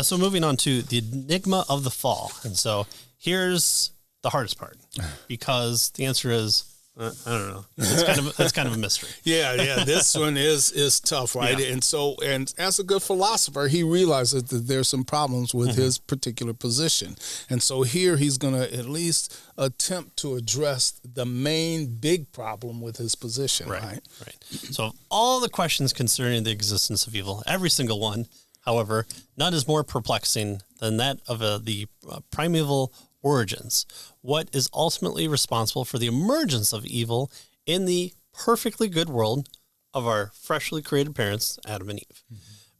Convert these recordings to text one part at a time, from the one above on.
So moving on to the enigma of the fall. And so here's the hardest part, because the answer is, I don't know. It's kind of a mystery. Yeah. This one is tough, right? Yeah. And as a good philosopher, he realizes that there's some problems with his particular position. And so here he's going to at least attempt to address the main big problem with his position, right? So of all the questions concerning the existence of evil, every single one, however, none is more perplexing than that of the primeval origins. What is ultimately responsible for the emergence of evil in the perfectly good world of our freshly created parents, Adam and Eve?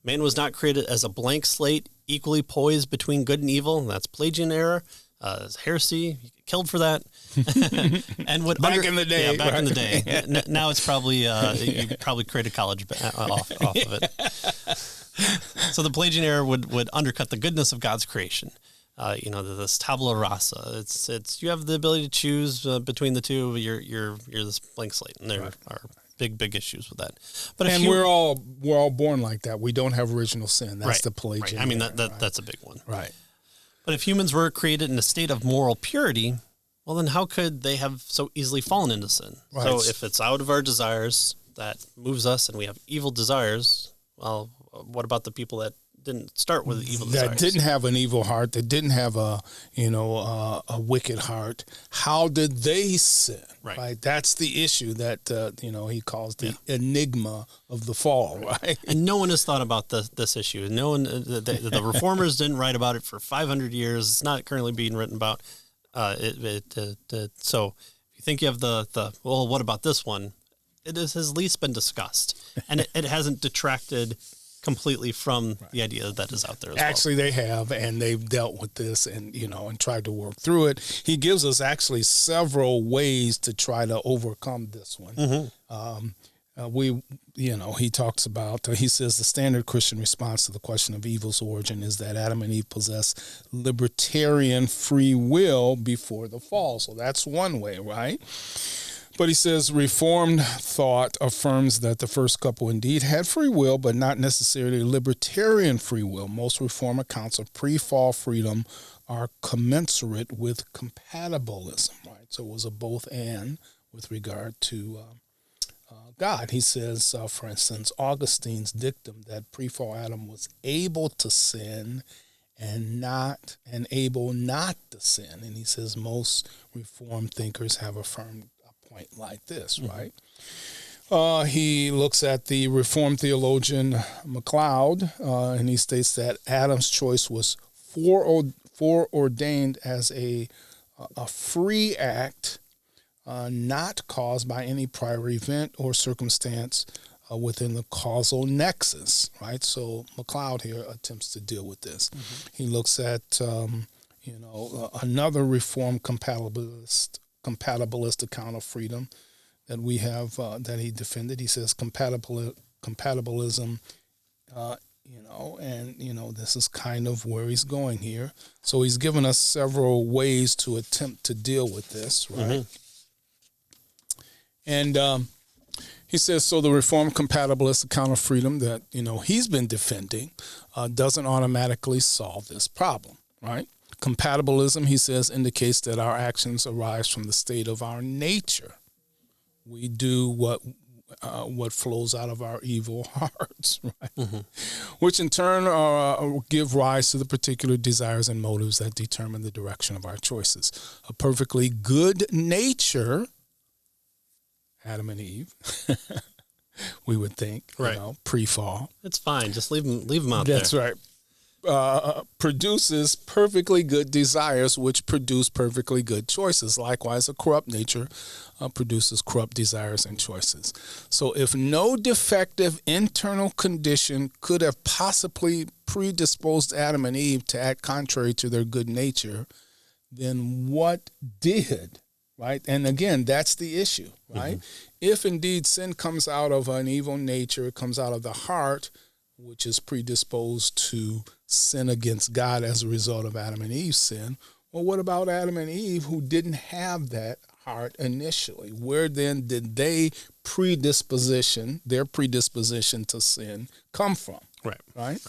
Man was not created as a blank slate, equally poised between good and evil. That's Pelagian era. Heresy, killed for that. And would back in the day. Yeah, back in the day. Now it's probably, you probably create a college off of it. So the Pelagian era would undercut the goodness of God's creation. This tabula rasa. It's you have the ability to choose between the two. You're this blank slate, and there are big issues with that. But we're all born like that. We don't have original sin. That's the Pelagian. I mean that's a big one. Right. But if humans were created in a state of moral purity, well, then how could they have so easily fallen into sin? Right. So if it's out of our desires that moves us, and we have evil desires, well, what about the people that didn't start with evil desires? That didn't have an evil heart, that didn't have a wicked heart. How did they sin? Right. That's the issue that he calls the enigma of the fall. Right. And no one has thought about this issue. No one, the reformers didn't write about it for 500 years. It's not currently being written about. So if you think you have well, what about this one? It has at least been discussed, and it hasn't detracted completely from the idea that is out there as Actually, they have, and they've dealt with this and tried to work through it. He gives us actually several ways to try to overcome this one. He talks about, he says the standard Christian response to the question of evil's origin is that Adam and Eve possess libertarian free will before the fall. So that's one way, right? But he says Reformed thought affirms that the first couple indeed had free will, but not necessarily libertarian free will. Most Reformed accounts of pre-fall freedom are commensurate with compatibilism, right? So it was a both and with regard to God. He says, for instance, Augustine's dictum that pre-fall Adam was able to sin and able not to sin. And he says most Reformed thinkers have affirmed point like this, right? He looks at the Reformed theologian MacLeod, and he states that Adam's choice was foreordained as a free act, not caused by any prior event or circumstance within the causal nexus, right? So MacLeod here attempts to deal with this. He looks at, another Reformed compatibilist account of freedom that we have that he defended. He says compatibilism, this is kind of where he's going here. So he's given us several ways to attempt to deal with this, right? And he says, so the Reformed compatibilist account of freedom that, he's been defending doesn't automatically solve this problem, right? Compatibilism, he says, indicates that our actions arise from the state of our nature. We do what flows out of our evil hearts, right? Which in turn give rise to the particular desires and motives that determine the direction of our choices. A perfectly good nature, Adam and Eve, we would think, pre-fall. It's fine. Just leave them out there. That's right. Produces perfectly good desires, which produce perfectly good choices. Likewise, a corrupt nature produces corrupt desires and choices. So if no defective internal condition could have possibly predisposed Adam and Eve to act contrary to their good nature, then what did? Right? And again, that's the issue, right? If indeed sin comes out of an evil nature, it comes out of the heart, which is predisposed to sin against God as a result of Adam and Eve's sin. Well, what about Adam and Eve who didn't have that heart initially? Where then did their predisposition to sin come from? Right?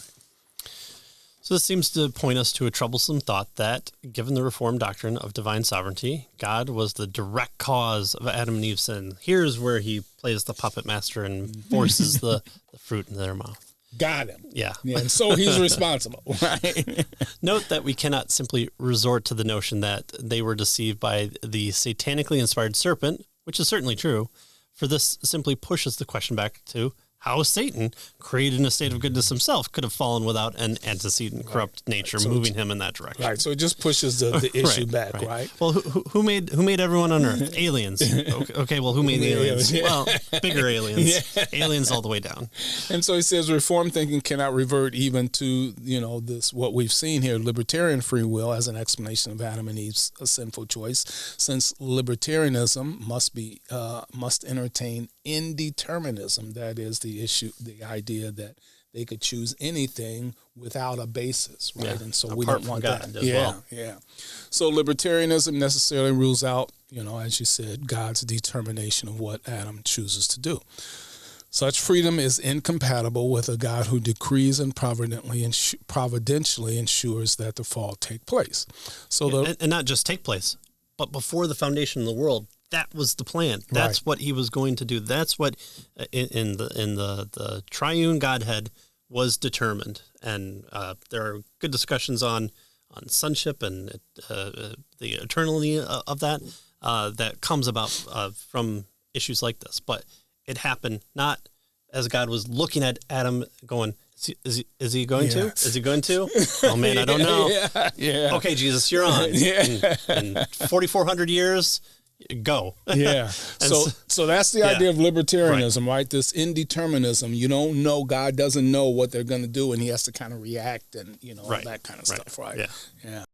So this seems to point us to a troublesome thought that, given the Reformed doctrine of divine sovereignty, God was the direct cause of Adam and Eve's sin. Here's where he plays the puppet master and forces the fruit into their mouth. Got him. Yeah. And so he's responsible, right? Note that we cannot simply resort to the notion that they were deceived by the satanically inspired serpent, which is certainly true, for this simply pushes the question back to how Satan, created in a state of goodness himself, could have fallen without an antecedent corrupt nature moving him in that direction. Right. So it just pushes the issue back, right? Well, who made everyone on Earth? Aliens. Okay. Well, who made the aliens? Yeah. Well, bigger aliens. Yeah. Aliens all the way down. And so he says Reformed thinking cannot revert even to, this what we've seen here, libertarian free will as an explanation of Adam and Eve's sinful choice, since libertarianism must entertain indeterminism, that is the idea that they could choose anything without a basis, right? Yeah. And so Apart we don't from want God that. as well. Yeah. So libertarianism necessarily rules out, as you said, God's determination of what Adam chooses to do. Such freedom is incompatible with a God who decrees and providentially ensures that the fall take place. So and not just take place, but before the foundation of the world. That was the plan. That's right. what he was going to do. That's what in the triune Godhead was determined. And there are good discussions on sonship and the eternity of that that comes about from issues like this. But it happened not as God was looking at Adam going, is he going to? Is he going to? Oh, man, I don't know. Yeah. Okay, Jesus, you're on. Yeah. In 4,400 years, go. Yeah. So that's the idea of libertarianism, right? This indeterminism. You don't know. God doesn't know what they're going to do, and he has to kind of react and, that kind of stuff, right? Yeah. Yeah.